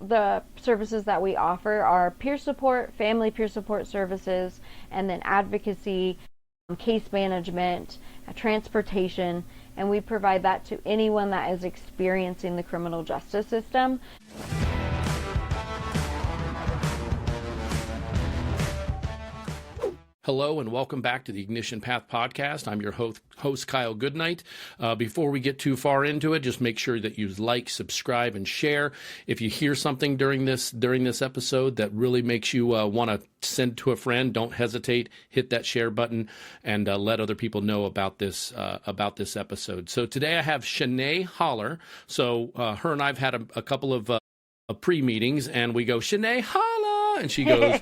the services that we offer are peer support, family peer support services, and then advocacy, case management, transportation, and we provide that to anyone that is experiencing the criminal justice system. Hello and welcome back to the Ignition Path podcast. I'm your host Kyle Goodknight. Before we get too far into it, just make sure that you like, subscribe, and share. If you hear something during this episode that really makes you want to send to a friend, don't hesitate. Hit that share button and let other people know about this episode. So today I have Channae Haller. So her and I've had a couple of pre-meetings, and we go, Channae Haller. And she goes,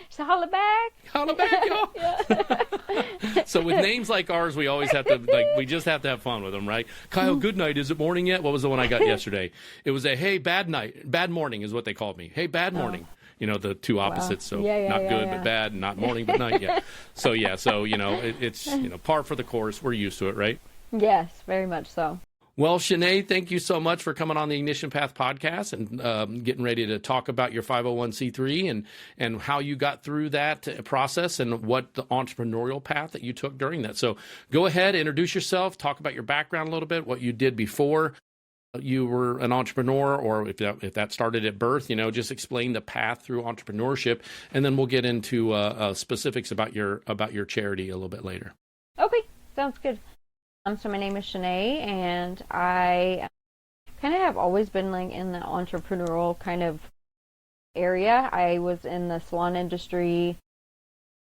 so holla back. Holla back, y'all. So with names like ours, we always have to, we just have to have fun with them, right? Kyle, good night. Is it morning yet? What was the one I got yesterday? It was a, hey, bad night. Bad morning is what they called me. Hey, bad morning. You know, the two opposites. Wow. So not good, but bad, not morning, but night. Yeah. So, it's, par for the course. We're used to it, right? Yes, very much so. Well, Channae, thank you so much for coming on the Ignition Path podcast and getting ready to talk about your 501c3 and how you got through that process and what the entrepreneurial path that you took during that. So go ahead, introduce yourself, talk about your background a little bit, what you did before you were an entrepreneur, or if that started at birth, just explain the path through entrepreneurship, and then we'll get into specifics about your charity a little bit later. Okay, sounds good. So my name is Channae, and I kind of have always been in the entrepreneurial kind of area. I was in the salon industry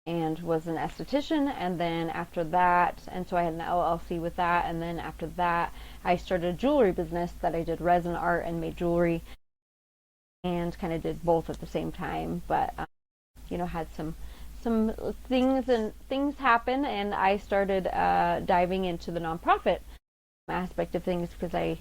and was an esthetician, and then after that, and so I had an LLC with that, and then after that, I started a jewelry business that I did resin art and made jewelry, and kind of did both at the same time, but had some things happen, and I started diving into the nonprofit aspect of things because I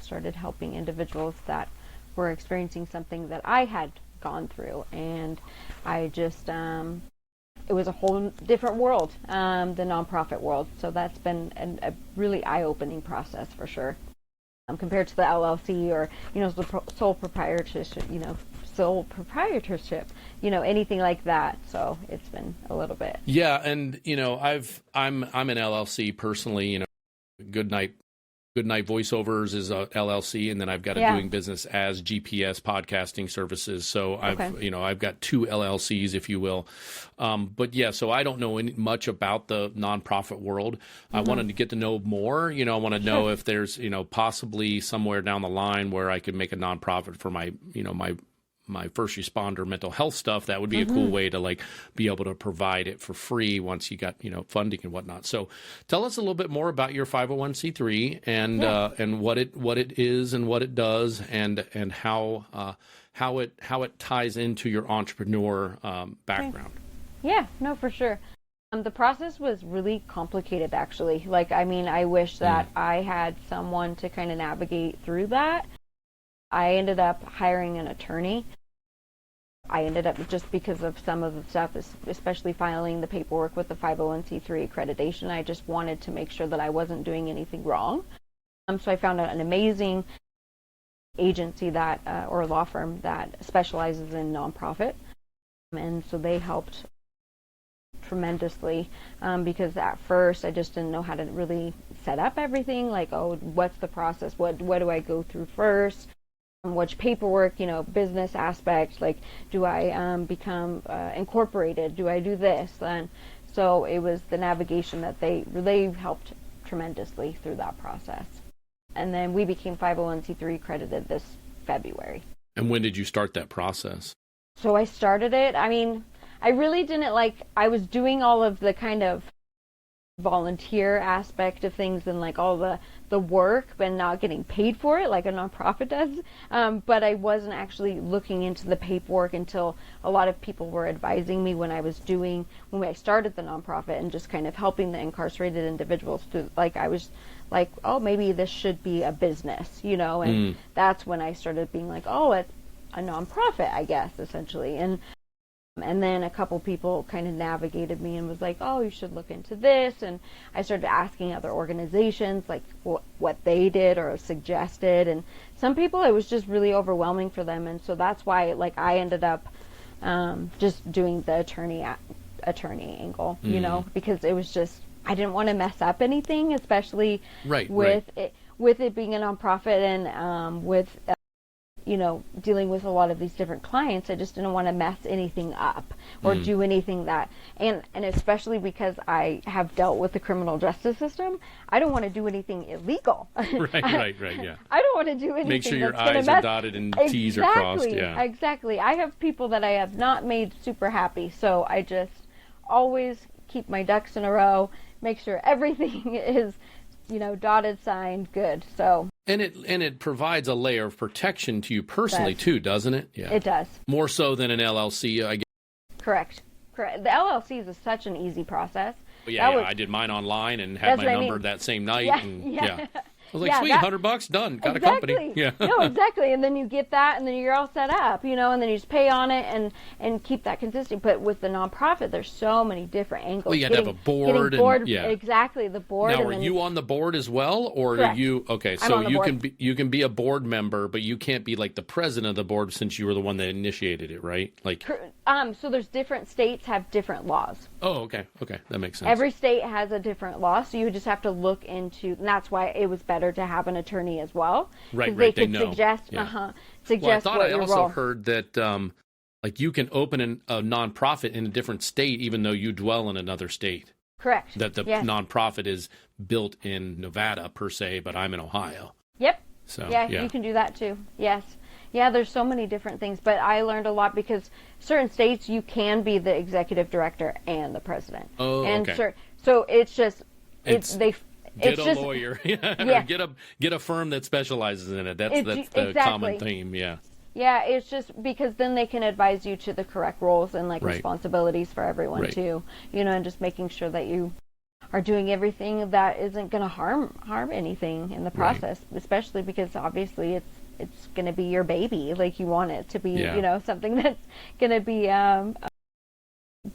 started helping individuals that were experiencing something that I had gone through, and I just it was a whole different world, the nonprofit world. So that's been a really eye-opening process for sure, compared to the LLC or the sole proprietorship, anything like that. So it's been a little bit. Yeah, and I'm an LLC personally. Goodknight Voiceovers is a LLC, and then I've got a doing business as GPS podcasting services. So I've got two LLCs, if you will. So I don't know much about the nonprofit world. Mm-hmm. I wanted to get to know more. I want to know if there's possibly somewhere down the line where I could make a nonprofit for my first responder mental health stuff. That would be a cool way to be able to provide it for free once you got funding and whatnot. So tell us a little bit more about your 501c3 and what it is and what it does and how it ties into your entrepreneur background. Yeah, no, for sure. The process was really complicated, actually. I wish that I had someone to kind of navigate through that. I ended up hiring an attorney. I ended up, just because of some of the stuff, especially filing the paperwork with the 501c3 accreditation, I just wanted to make sure that I wasn't doing anything wrong. So I found an amazing agency or law firm that specializes in nonprofit. And so they helped tremendously because at first I just didn't know how to really set up everything. What's the process? What do I go through first? Which paperwork, business aspects, do I become incorporated? Do I do this? And so it was the navigation that they really helped tremendously through that process. And then we became 501c3 accredited this February. And when did you start that process? So I started it, I really didn't I was doing all of the kind of volunteer aspect of things and all the work, but not getting paid for it like a nonprofit does. But I wasn't actually looking into the paperwork until a lot of people were advising me when I started the nonprofit and just kind of helping the incarcerated individuals to I was oh, maybe this should be a business, and that's when I started being it's a nonprofit, I guess, essentially. And And then a couple people kind of navigated me and was like, oh, you should look into this. And I started asking other organizations like what they did or suggested. And some people, it was just really overwhelming for them. And so that's why like I ended up just doing the attorney angle, you know, because it was just, I didn't want to mess up anything, especially with it being a nonprofit and with you know, dealing with a lot of these different clients. I just didn't want to mess anything up or do anything that, and especially because I have dealt with the criminal justice system, I don't want to do anything illegal. Right, yeah. I don't want to do anything. Make sure your that's I's are dotted and T's are crossed. Yeah, exactly. I have people that I have not made super happy, so I just always keep my ducks in a row, make sure everything is, you know, dotted, signed, good. So. And it provides a layer of protection to you personally too, doesn't it? Yeah, it does. More so than an LLC, I guess. Correct. The LLC is such an easy process. Well, I did mine online and had my number that same night. Yeah. I was like, sweet, $100, done, got a company. Yeah. No, exactly. And then you get that, and then you're all set up, you know, and then you just pay on it and keep that consistent. But with the nonprofit, there's so many different angles. Well, you have to have a board. Exactly, the board. Now, are you on the board as well, or correct. Are you okay? So you can be a board member, but you can't be like the president of the board since you were the one that initiated it, right? Like, so there's different states have different laws. Oh, okay, that makes sense. Every state has a different law, so you just have to look into. And that's why it was better to have an attorney as well, right? They could know. Suggest. Well, I thought I also heard that like you can open a nonprofit in a different state even though you dwell in another state. Correct. That the nonprofit is built in Nevada per se, but I'm in Ohio. Yep. So you can do that too. Yes. Yeah, there's so many different things, but I learned a lot because certain states you can be the executive director and the president. Oh, and okay. So it's just Get a lawyer. Get a firm that specializes in it. That's the common theme. Yeah. Yeah, it's just because then they can advise you to the correct roles and responsibilities for everyone too. You know, and just making sure that you are doing everything that isn't going to harm anything in the process, especially because obviously it's going to be your baby. Like you want it to be, you know, something that's going to be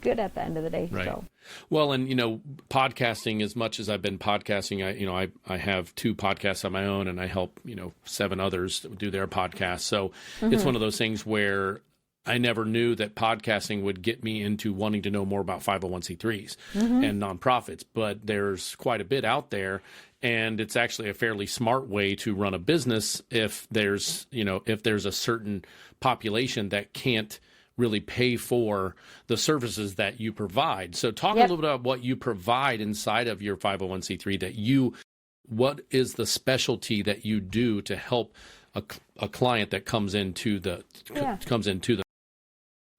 good at the end of the day. Right. So. Well, and you know, podcasting, as much as I've been podcasting, I have 2 podcasts on my own, and I help 7 others do their podcasts. So it's one of those things where I never knew that podcasting would get me into wanting to know more about 501c3s and nonprofits, but there's quite a bit out there. And it's actually a fairly smart way to run a business if there's a certain population that can't really pay for the services that you provide. So talk a little bit about what you provide inside of your 501c3 what is the specialty that you do to help a client that comes into the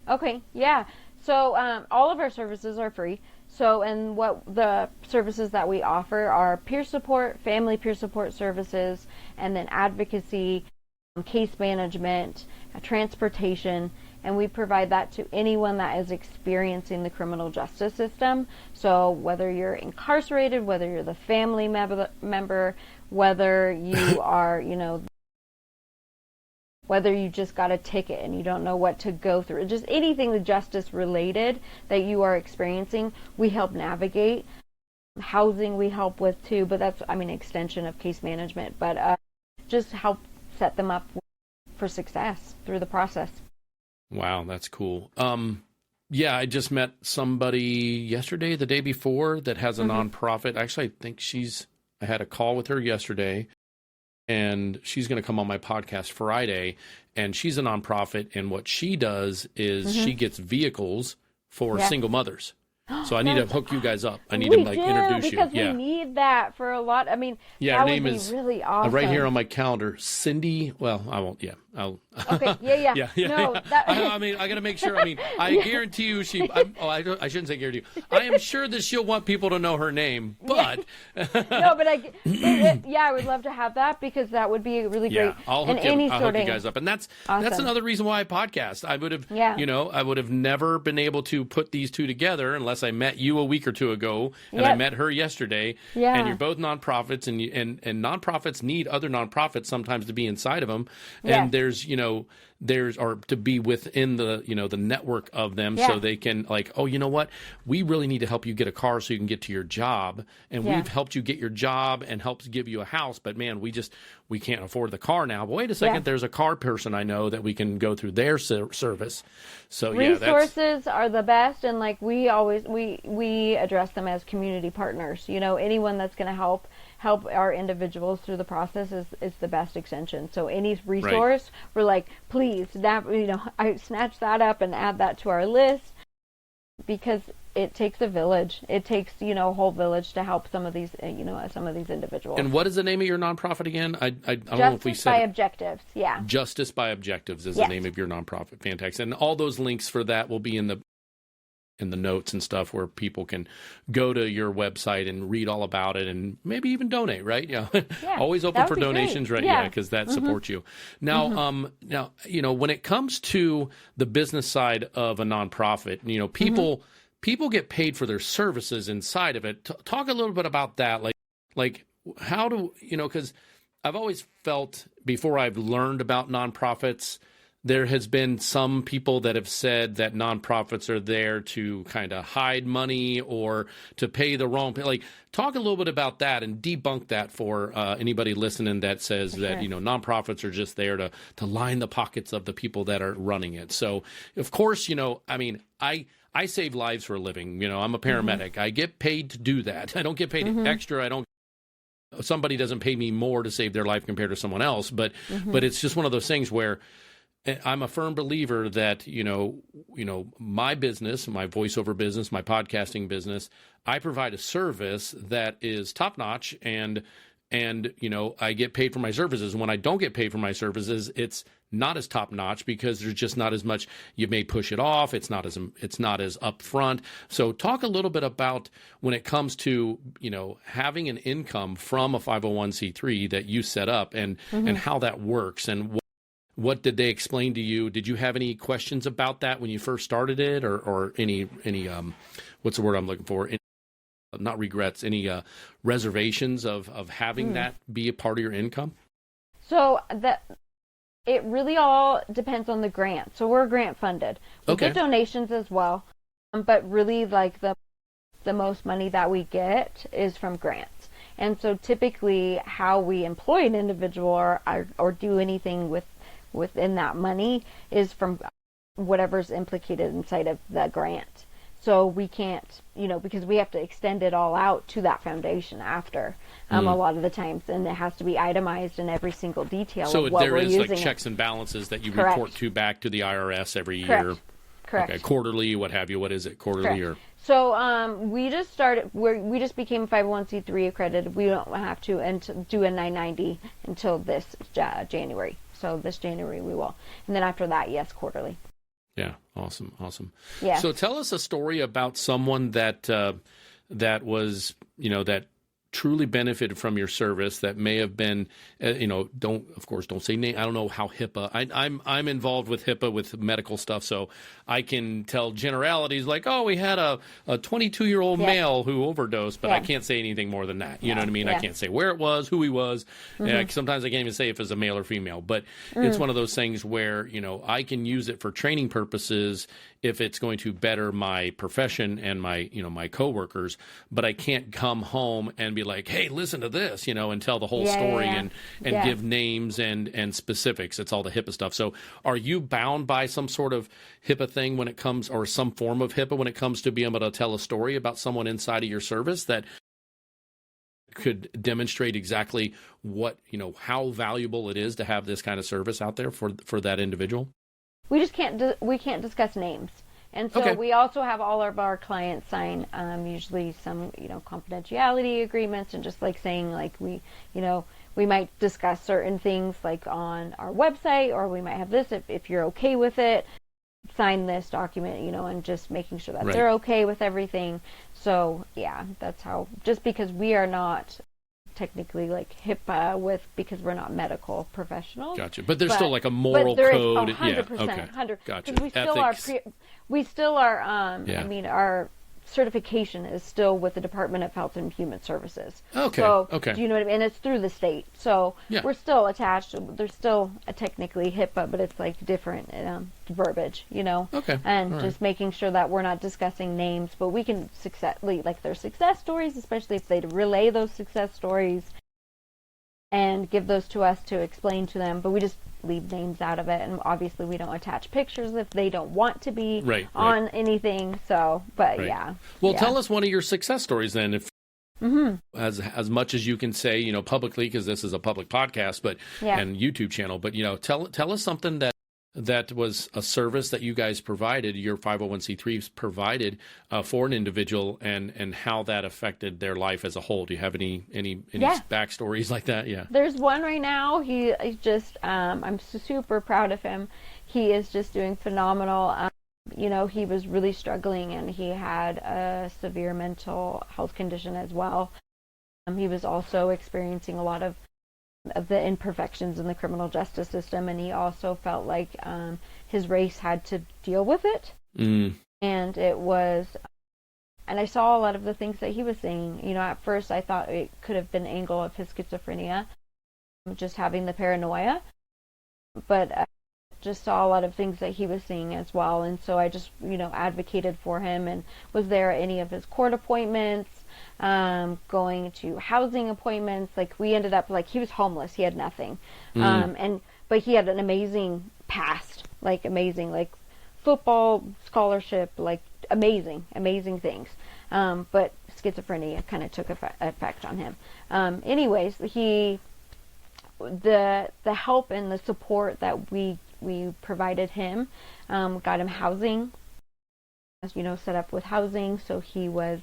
Okay, yeah. So all of our services are free. So, and what the services that we offer are peer support, family peer support services, and then advocacy, case management, transportation, and we provide that to anyone that is experiencing the criminal justice system. So whether you're incarcerated, whether you're the family member, whether you are, whether you just got a ticket and you don't know what to go through, just anything justice related that you are experiencing, we help navigate. Housing we help with too, but that's, extension of case management, but just help set them up for success through the process. Wow, that's cool. I just met somebody yesterday, the day before, that has a nonprofit. Actually, I think I had a call with her yesterday, and she's going to come on my podcast Friday, and she's a nonprofit, and what she does is she gets vehicles for single mothers. So I need to hook you guys up. I need to introduce you. Because we need that for a lot. her that name would be is really awesome. Right here on my calendar, Cindy. Well, I won't. Yeah, I'll. Okay. Yeah. No, I got to make sure. I guarantee you I shouldn't say guarantee you. I am sure that she'll want people to know her name, but. No, but I would love to have that because that would be really great. I'll hook you guys up, and that's another reason why I podcast. I would have, I would have never been able to put these two together unless I met you a week or two ago, and I met her yesterday. Yeah. And you're both nonprofits, and nonprofits need other nonprofits sometimes to be inside of them, and there's or to be within the, the network of them, so they can like, oh, you know what? We really need to help you get a car so you can get to your job. And we've helped you get your job and helped give you a house. But man, we can't afford the car now. But wait a second, there's a car person I know that we can go through their service. So resources are the best. And like we always, we address them as community partners. Anyone that's going to help our individuals through the process is the best extension. So any resource, we're like, please, I snatch that up and add that to our list, because it takes a village. It takes, a whole village to help some of these, some of these individuals. And what is the name of your nonprofit again? I don't know if we said Justice by Objectives. Yeah. Justice by Objectives is the name of your nonprofit. Fantastic. And all those links for that will be in the notes and stuff, where people can go to your website and read all about it and maybe even donate, right? Yeah. Always open for donations, great. Right? Yeah, because that supports you. Now, now, when it comes to the business side of a nonprofit, people get paid for their services inside of it. Talk a little bit about that. Like how do, because I've always felt, before I've learned about nonprofits, there has been some people that have said that nonprofits are there to kind of hide money or to pay the wrong. Like, talk a little bit about that and debunk that for anybody listening that says that nonprofits are just there to line the pockets of the people that are running it. So, of course, I save lives for a living. I'm a paramedic. I get paid to do that. I don't get paid extra. Somebody doesn't pay me more to save their life compared to someone else. But it's just one of those things where I'm a firm believer that, my business, my voiceover business, my podcasting business, I provide a service that is top notch, and I get paid for my services. And when I don't get paid for my services, it's not as top notch because there's just not as much. You may push it off. It's not as upfront. So talk a little bit about when it comes to, having an income from a 501c3 that you set up and how that works, and what did they explain to you? Did you have any questions about that when you first started it, or any what's the word I'm looking for? Not regrets, any reservations of having that be a part of your income? So it really all depends on the grant. So we're grant funded. We get donations as well, but really like the most money that we get is from grants. And so typically how we employ an individual or do anything within that money is from whatever's implicated inside of the grant. So we can't, because we have to extend it all out to that foundation after a lot of the times, and it has to be itemized in every single detail of what we're using. So there is like checks and balances that you report to back to the IRS every year. Correct. Okay, quarterly, what have you? What is it? Quarterly or? So we just started. We just became 501c3 accredited. We don't have to do a 990 until this January. So this January we will, and then after that, yes, quarterly. Yeah, awesome. Yeah. So tell us a story about someone that was, that truly benefited from your service, that may have been, don't say name. I don't know how HIPAA. I'm involved with HIPAA with medical stuff, so I can tell generalities like, oh, we had a 22-year-old male who overdosed, but I can't say anything more than that. You know what I mean? I can't say where it was, who he was. Sometimes I can't even say if it's a male or female. But it's one of those things where I can use it for training purposes if it's going to better my profession and my my coworkers. But I can't come home and be like, hey, listen to this, and tell the whole story and give names and specifics. It's all the HIPAA stuff. So are you bound by some sort of HIPAA thing when it comes, or some form of HIPAA when it comes to being able to tell a story about someone inside of your service that could demonstrate exactly what, how valuable it is to have this kind of service out there for that individual? We just we can't discuss names. And so we also have all of our clients sign usually some, confidentiality agreements, and just like saying like we might discuss certain things like on our website, or we might have this if you're okay with it, sign this document, and just making sure that they're okay with everything. So yeah, that's how, just because we are not technically like HIPAA because we're not medical professionals. Gotcha. But there's still like a moral code. 100%. Yeah. Okay. 100%. Gotcha. We still are, I mean, our certification is still with the Department of Health and Human Services. Okay. So, Okay. do you know what I mean? And it's through the state. So we're still attached. There's still technically HIPAA, but it's like different verbiage, you know? Okay. And just making sure that we're not discussing names, but we can like their success stories, especially if they relay those success stories and give those to us to explain to them, but we just leave names out of it, and obviously we don't attach pictures if they don't want to be on anything. So, but Well, tell us one of your success stories then, if as much as you can say, you know, publicly, because this is a public podcast, but and YouTube channel. But you know, tell us something that was a service that you guys provided, your 501c3s provided for an individual, and how that affected their life as a whole. Do you have any backstories like that? Yeah. There's one right now. He just, I'm super proud of him. He is just doing phenomenal. You know, he was really struggling, and he had a severe mental health condition as well. He was also experiencing a lot of the imperfections in the criminal justice system, and he also felt like his race had to deal with it. And it was, and I saw a lot of the things that he was saying. You know, at first I thought it could have been an angle of his schizophrenia, just having the paranoia, but I just saw a lot of things that he was seeing as well. And so I just, you know, advocated for him and was there at any of his court appointments, going to housing appointments. Like, we ended up, like, he was homeless, he had nothing, but he had an amazing past, like amazing, like football scholarship, like amazing things, but schizophrenia kind of took effect on him. Anyways, the help and the support that we provided him, got him housing, you know, set up with housing. So he was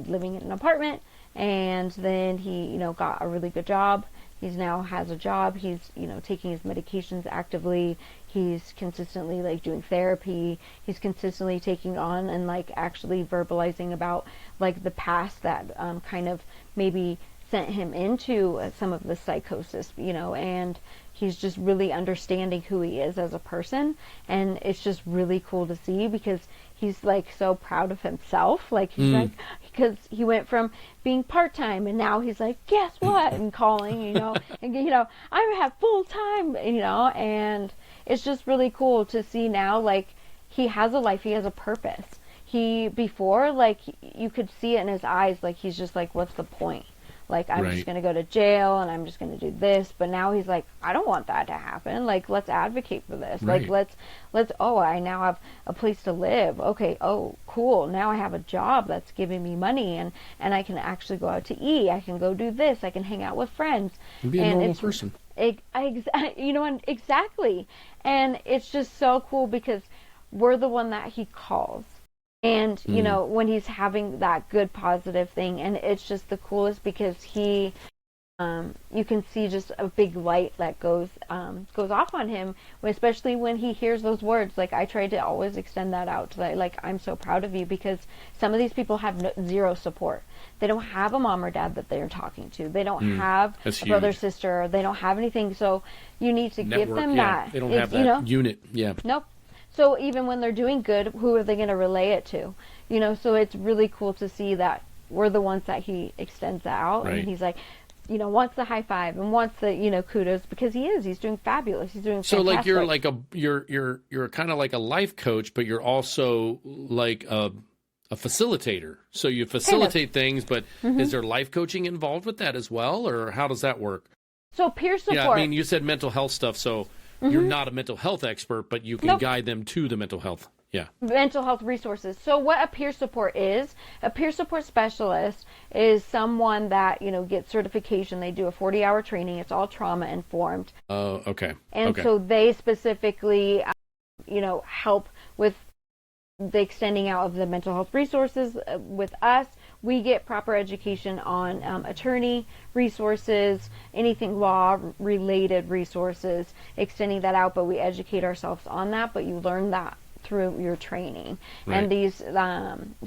living in an apartment, and then he, you know, got a really good job. He's now has a job. He's, you know, taking his medications actively. He's consistently, like, doing therapy. He's consistently taking on and, like, actually verbalizing about, like, the past that kind of maybe sent him into some of the psychosis, you know, and he's just really understanding who he is as a person. And it's just really cool to see, because he's, like, so proud of himself. Like, he's like, because he went from being part-time, and now he's like, guess what? And calling, you know, and, you know, I have full-time, you know, and it's just really cool to see now, like, he has a life, he has a purpose. Before, like, you could see it in his eyes, like, he's just like, what's the point? Like, I'm just going to go to jail, and I'm just going to do this. But now he's like, I don't want that to happen. Like, let's advocate for this. Like, let's, I now have a place to live. Okay, oh, cool. Now I have a job that's giving me money, and I can actually go out to eat. I can go do this. I can hang out with friends. And be a normal person. You know, exactly. And it's just so cool, because we're the one that he calls. And, you know, when he's having that good positive thing, and it's just the coolest, because you can see just a big light that goes off on him, especially when he hears those words. Like, I try to always extend that out to, like, I'm so proud of you, because some of these people have zero support. They don't have a mom or dad that they're talking to. They don't have a brother, sister. They don't have anything. So you need to give them that. They don't have that, you know, unit. Yeah. Nope. So even when they're doing good, who are they going to relay it to? You know, so it's really cool to see that we're the ones that he extends that out. And he's like, you know, wants the high five and wants the, you know, kudos, because he's doing fabulous. He's doing fantastic. So, like, you're like you're kind of like a life coach, but you're also like a facilitator. So you facilitate things, but is there life coaching involved with that as well, or how does that work? So peer support. Yeah, I mean, you said mental health stuff, so you're not a mental health expert, but you can guide them to the mental health. Yeah. Mental health resources. So what a peer support specialist is someone that, you know, gets certification. They do a 40-hour training. It's all trauma informed. Oh, okay. And so they specifically, you know, help with the extending out of the mental health resources with us. We get proper education on attorney resources, anything law-related resources, extending that out, but we educate ourselves on that, but you learn that through your training. And these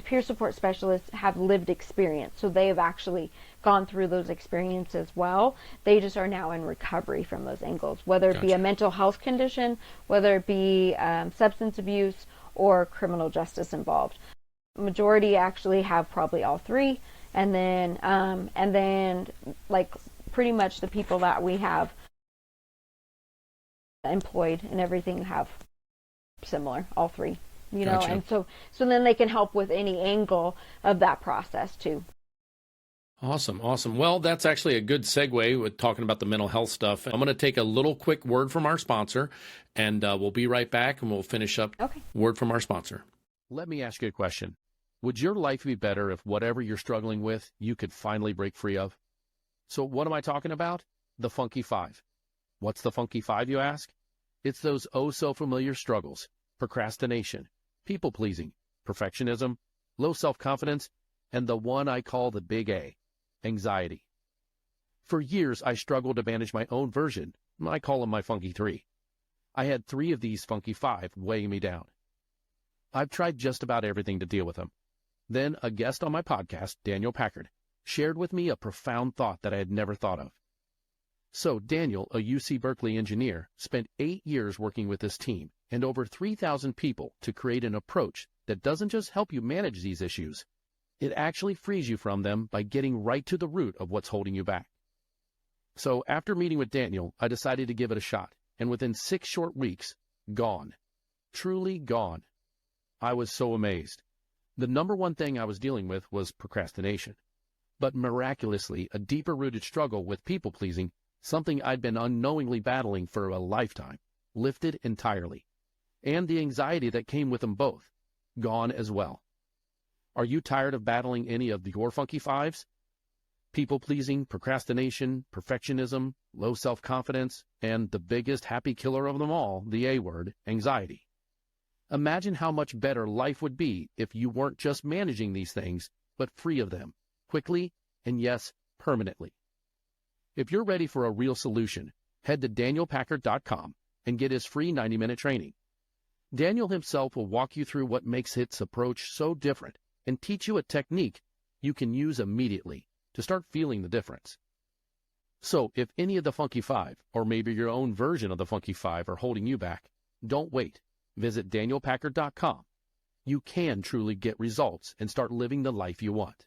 peer support specialists have lived experience, so they have actually gone through those experiences as well. They just are now in recovery from those angles, whether it be a mental health condition, whether it be substance abuse, or criminal justice involved. majority actually have probably all three, and then like pretty much the people that we have employed and everything have similar, all three, you know. Gotcha. And so then they can help with any angle of that process too. Awesome. Well, that's actually a good segue with talking about the mental health stuff. I'm going to take a little quick word from our sponsor, and we'll be right back, and we'll finish up. Okay. Word from our sponsor. Let me ask you a question. Would your life be better if whatever you're struggling with, you could finally break free of? So what am I talking about? The Funky Five. What's the Funky Five, you ask? It's those oh-so-familiar struggles: procrastination, people-pleasing, perfectionism, low self-confidence, and the one I call the big A, anxiety. For years, I struggled to manage my own version. I call them my Funky Three. I had 3 of these Funky Five weighing me down. I've tried just about everything to deal with them. Then a guest on my podcast, Daniel Packard, shared with me a profound thought that I had never thought of. So Daniel, a UC Berkeley engineer, spent 8 years working with this team and over 3,000 people to create an approach that doesn't just help you manage these issues. It actually frees you from them by getting right to the root of what's holding you back. So after meeting with Daniel, I decided to give it a shot, and within 6 short weeks, gone. Truly gone. I was so amazed. The number one thing I was dealing with was procrastination. But miraculously, a deeper-rooted struggle with people-pleasing, something I'd been unknowingly battling for a lifetime, lifted entirely. And the anxiety that came with them both, gone as well. Are you tired of battling any of your Funky Fives? People-pleasing, procrastination, perfectionism, low self-confidence, and the biggest happy killer of them all, the A word, anxiety. Imagine how much better life would be if you weren't just managing these things, but free of them, quickly, and yes, permanently. If you're ready for a real solution, head to danielpackard.com and get his free 90-minute training. Daniel himself will walk you through what makes his approach so different and teach you a technique you can use immediately to start feeling the difference. So if any of the Funky Five, or maybe your own version of the Funky Five, are holding you back, don't wait. Visit danielpackard.com. You can truly get results and start living the life you want.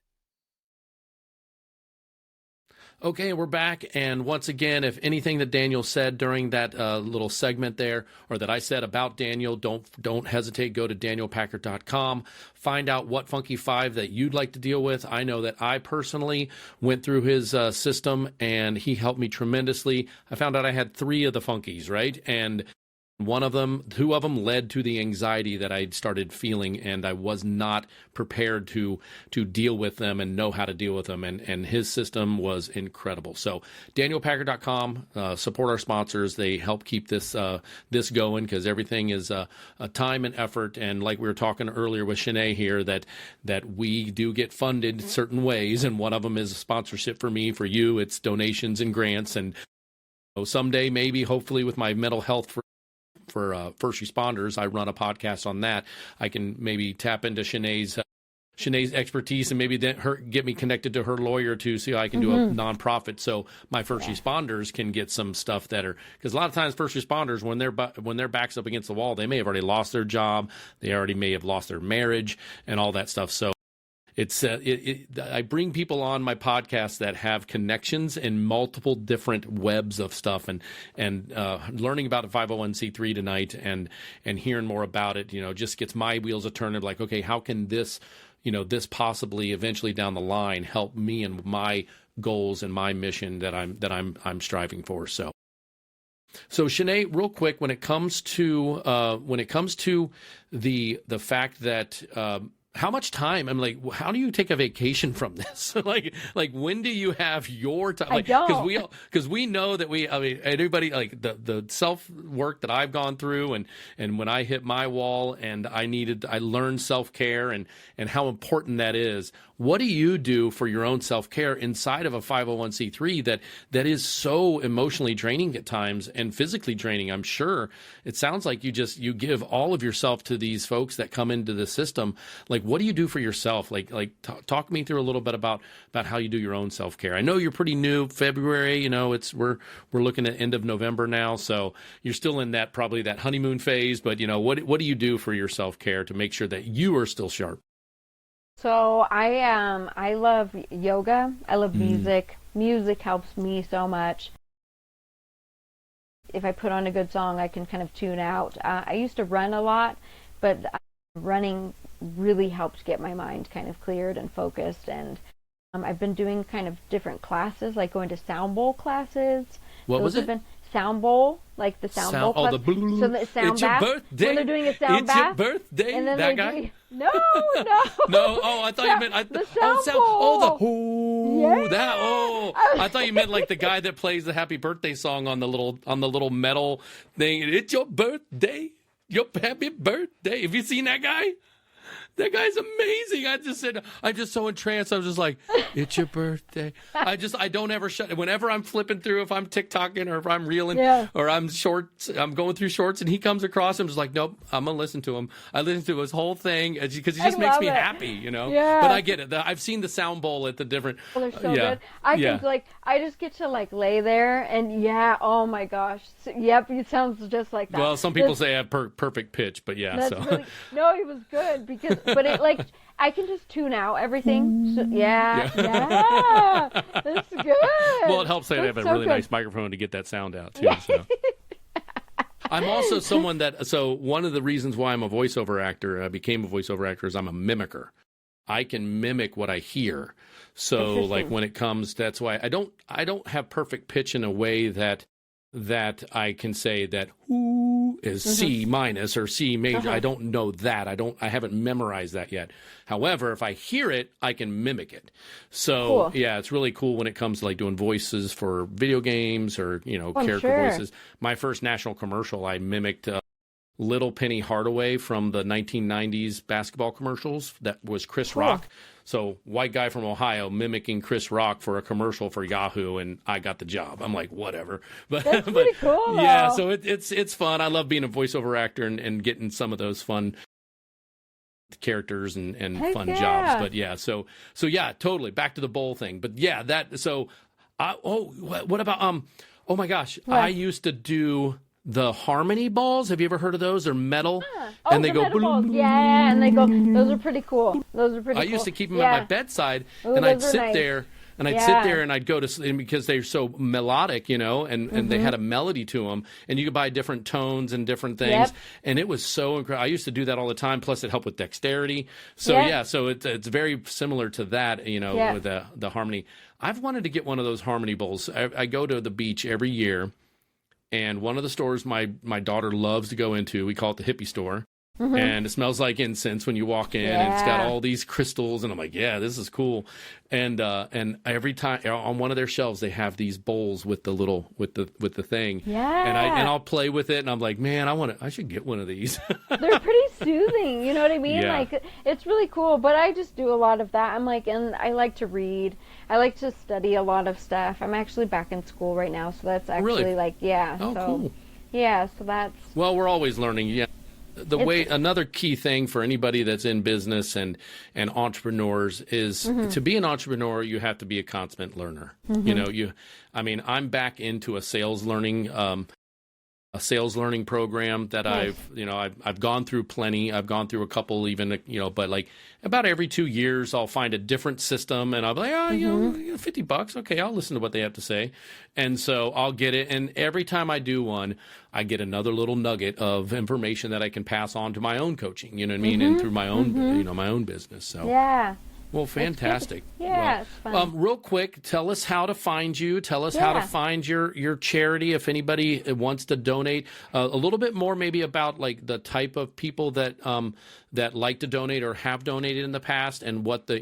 Okay, we're back, and once again, if anything that Daniel said during that little segment there, or that I said about Daniel, don't hesitate. Go to danielpackard.com. Find out what Funky Five that you'd like to deal with. I know that I personally went through his system, and he helped me tremendously. I found out I had 3 of the Funkies, right? And 2 of them led to the anxiety that I started feeling, and I was not prepared to deal with them and know how to deal with them. And his system was incredible. So danielpackard.com, support our sponsors. They help keep this going, because everything is a time and effort. And like we were talking earlier with Channae here, that we do get funded certain ways, and one of them is sponsorship for me, for you. It's donations and grants. And someday, maybe, hopefully, with my mental health for first responders, I run a podcast on that. I can maybe tap into Channae's expertise, and maybe get me connected to her lawyer to see how I can do a nonprofit, so my first responders can get some stuff because a lot of times first responders, when their back's up against the wall, they may have already lost their job, they already may have lost their marriage and all that stuff. So it's I bring people on my podcast that have connections in multiple different webs of stuff, and learning about a 501c3 tonight and hearing more about it, just gets my wheels a turning. Like, okay, how can this possibly eventually down the line help me and my goals and my mission that I'm striving for? So Channae, real quick, when it comes to the fact that how much time? I'm like, how do you take a vacation from this? like when do you have your time? Like, I don't. Because we know that everybody, like the self work that I've gone through, and when I hit my wall and I learned self-care and how important that is. What do you do for your own self-care inside of a 501c3 that is so emotionally draining at times and physically draining? I'm sure it sounds like you give all of yourself to these folks that come into the system. Like, what do you do for yourself? Talk me through a little bit about how you do your own self-care. I know you're pretty new. February, we're looking at end of November now, so you're still in probably that honeymoon phase. But what do you do for your self-care to make sure that you are still sharp? So I love yoga. I love music. Music helps me so much. If I put on a good song, I can kind of tune out. I used to run a lot, but running really helped get my mind kind of cleared and focused. And I've been doing kind of different classes, like going to sound bowl classes. What was it? Sound bowl, like the sound bowl class. So the sound it's bath. Your birthday. When they're doing a sound it's bath. Your birthday. And then that guy? No. No. Oh, I thought you meant the sound bowl. I thought you meant like the guy that plays the happy birthday song on the little metal thing. It's your birthday. Your happy birthday. Have you seen that guy? That guy's amazing. I'm just so entranced. I was just like, it's your birthday. I don't ever shut it. Whenever I'm flipping through, if I'm TikToking or if I'm reeling or I'm going through shorts and he comes across, I'm just like, nope, I'm going to listen to him. I listen to his whole thing because he just makes me happy, you know? Yeah. But I get it. I've seen the sound bowl at the different. Oh, they're so good. I just get to like lay there and oh my gosh. Yep, it sounds just like that. Well, some people say I have perfect pitch, but yeah. No, it was good but it like I can just tune out everything. So, that's good. Well, it helps that I have a really nice microphone to get that sound out too. So. I'm also someone so one of the reasons why I'm a voiceover actor, I became a voiceover actor, is I'm a mimicker. I can mimic what I hear. So like when it comes, that's why I don't have perfect pitch in a way that I can say that who is C minus or C major. I don't know that. I haven't memorized that yet. However, if I hear it, I can mimic it. So yeah, it's really cool when it comes to like doing voices for video games or, character voices. My first national commercial, I mimicked Little Penny Hardaway from the 1990s basketball commercials. That was Chris Rock. So white guy from Ohio mimicking Chris Rock for a commercial for Yahoo, and I got the job. I'm like, whatever. But that's pretty cool. Yeah, so it's fun. I love being a voiceover actor and getting some of those fun characters and fun jobs. But yeah, so yeah, totally. Back to the bowl thing. But yeah, what about oh my gosh, what? I used to do the harmony balls. Have you ever heard of those? They're metal. And they go metal balls. Yeah, and they go. Those are pretty cool. I used to keep them at my bedside, and I'd sit there. And I'd sit there and I'd go to sleep because they're so melodic, and they had a melody to them. And you could buy different tones and different things. Yep. And it was so incredible. I used to do that all the time. Plus, it helped with dexterity. So, so it's very similar to that, with the harmony. I've wanted to get one of those harmony bowls. I go to the beach every year. And one of the stores my daughter loves to go into, we call it the hippie store. And it smells like incense when you walk in, and it's got all these crystals, and I'm like, yeah, this is cool. And every time on one of their shelves they have these bowls with the little with the thing. And I'll play with it, and I'm like, man, I should get one of these. They're pretty soothing, you know what I mean? Yeah. Like it's really cool, but I just do a lot of that. And I like to read. I like to study a lot of stuff. I'm actually back in school right now, so that's actually cool. Yeah, so that's well, we're always learning. Yeah. Another key thing for anybody that's in business and entrepreneurs is to be an entrepreneur, you have to be a constant learner. I'm back into a sales learning program that I've gone through plenty. I've gone through a couple even, but like about every 2 years I'll find a different system and I'll be like, $50. Okay, I'll listen to what they have to say. And so I'll get it. And every time I do one, I get another little nugget of information that I can pass on to my own coaching, you know what I mean? And through my own, my own business. So yeah. Well, fantastic. It's fun. Real quick, tell us how to find you. Tell us how to find your charity if anybody wants to donate. A little bit more maybe about like the type of people that like to donate or have donated in the past, and what I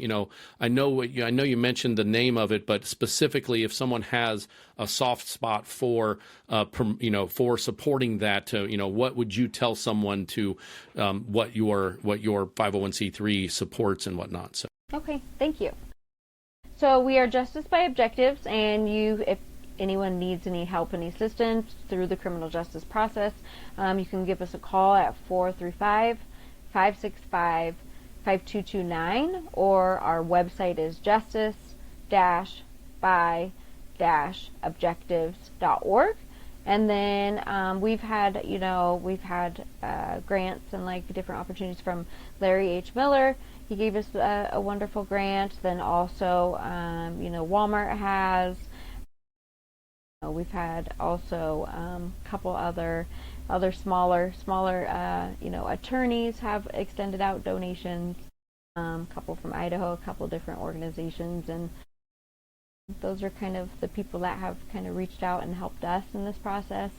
know you mentioned the name of it, but specifically if someone has a soft spot for supporting that, what would you tell someone to what your 501c3 supports and whatnot? So. Okay, thank you. So we are Justice by Objectives, and if anyone needs any help, any assistance through the criminal justice process, you can give us a call at 435-565-5229, or our website is justice-by-objectives.org. And then we've had grants and like different opportunities from Larry H. Miller. He gave us a wonderful grant. Then also, Walmart has. We've had also a couple other smaller attorneys have extended out donations. A couple from Idaho, a couple different organizations, and those are kind of the people that have kind of reached out and helped us in this process.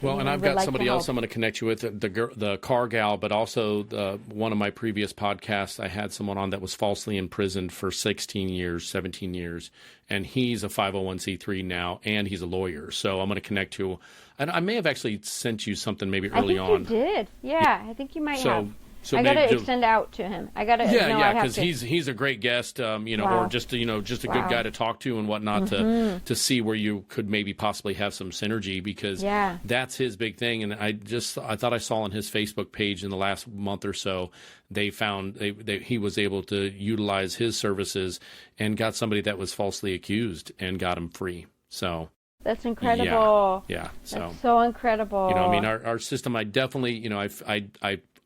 Well, and I've got somebody else I'm going to connect you with, the car gal, but also one of my previous podcasts, I had someone on that was falsely imprisoned for 16 years, 17 years, and he's a 501c3 now, and he's a lawyer. So I'm going to connect you. And I may have actually sent you something maybe early on. I think you did. Yeah, I think you might have. So I got to extend out to him. I got to. Yeah, because he's a great guest, or just a good guy to talk to and whatnot to see where you could maybe possibly have some synergy, because that's his big thing. And I thought I saw on his Facebook page in the last month or so, they found he was able to utilize his services and got somebody that was falsely accused and got him free. So. That's incredible. Yeah. So that's so incredible. Our system. I definitely,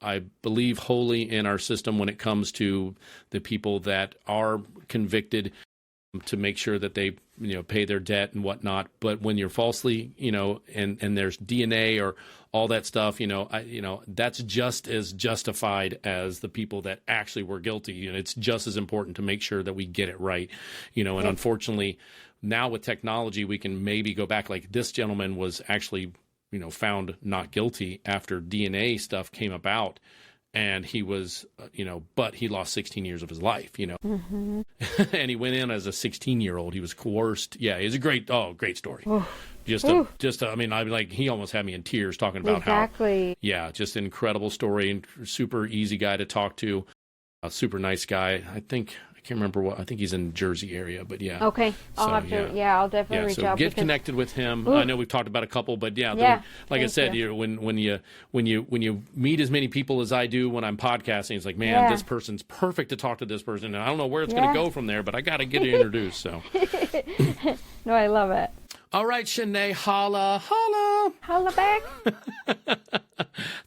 I believe wholly in our system when it comes to the people that are convicted, to make sure that they, pay their debt and whatnot. But when you're falsely, and there's DNA or all that stuff, that's just as justified as the people that actually were guilty. And it's just as important to make sure that we get it right, and unfortunately, now with technology, we can maybe go back. Like this gentleman was actually, found not guilty after DNA stuff came about, and he was, but he lost 16 years of his life, Mm-hmm. and he went in as a 16-year-old. He was coerced. Yeah, it's a great story. Oh. He almost had me in tears talking about just an incredible story, and super easy guy to talk to, a super nice guy. I can't remember I think he's in Jersey area, but yeah. Okay. I'll definitely reach out. Get connected with him. I know we've talked about a couple, but like I said, when you meet as many people as I do when I'm podcasting, it's like, man, this person's perfect to talk to this person, and I don't know where it's going to go from there, but I got to get introduced. So. No, I love it. All right, Channae, holla back.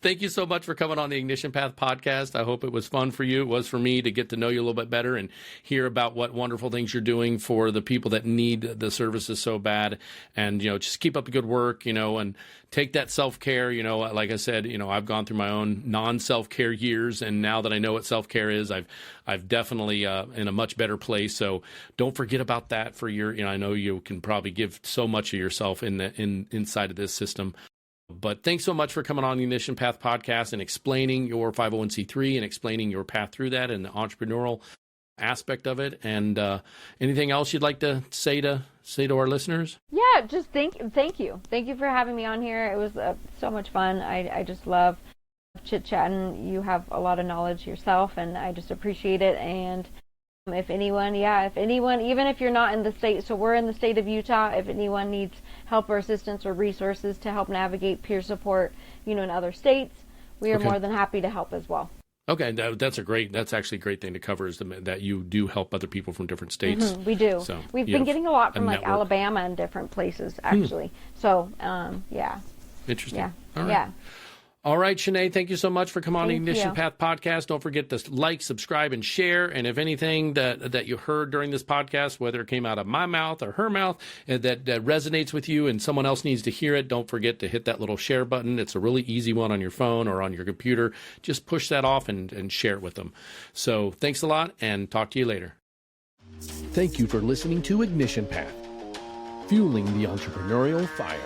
Thank you so much for coming on the Ignition Path podcast. I hope it was fun for you. It was for me to get to know you a little bit better and hear about what wonderful things you're doing for the people that need the services so bad. And, just keep up the good work, and take that self-care. Like I said, I've gone through my own non-self-care years. And now that I know what self-care is, I've definitely in a much better place. So don't forget about that for your, I know you can probably give so much of yourself inside of this system. But thanks so much for coming on the Ignition Path podcast and explaining your 501c3 and explaining your path through that and the entrepreneurial aspect of it. And anything else you'd like to say to our listeners? Yeah, just thank you. Thank you for having me on here. It was so much fun. I just love chit-chatting. You have a lot of knowledge yourself, and I just appreciate it. And if anyone, even if you're not in the state, so we're in the state of Utah, if anyone needs help or assistance or resources to help navigate peer support, in other states, we are more than happy to help as well. Okay, that's actually a great thing to cover, is that you do help other people from different states. Mm-hmm, we do. So we've been getting a lot from Alabama and different places, actually. So, Interesting. Yeah. All right. Yeah. All right, Channae, thank you so much for coming on the Ignition Path podcast. Don't forget to like, subscribe, and share. And if anything that you heard during this podcast, whether it came out of my mouth or her mouth, that resonates with you and someone else needs to hear it, don't forget to hit that little share button. It's a really easy one on your phone or on your computer. Just push that off and share it with them. So thanks a lot, and talk to you later. Thank you for listening to Ignition Path, fueling the entrepreneurial fire.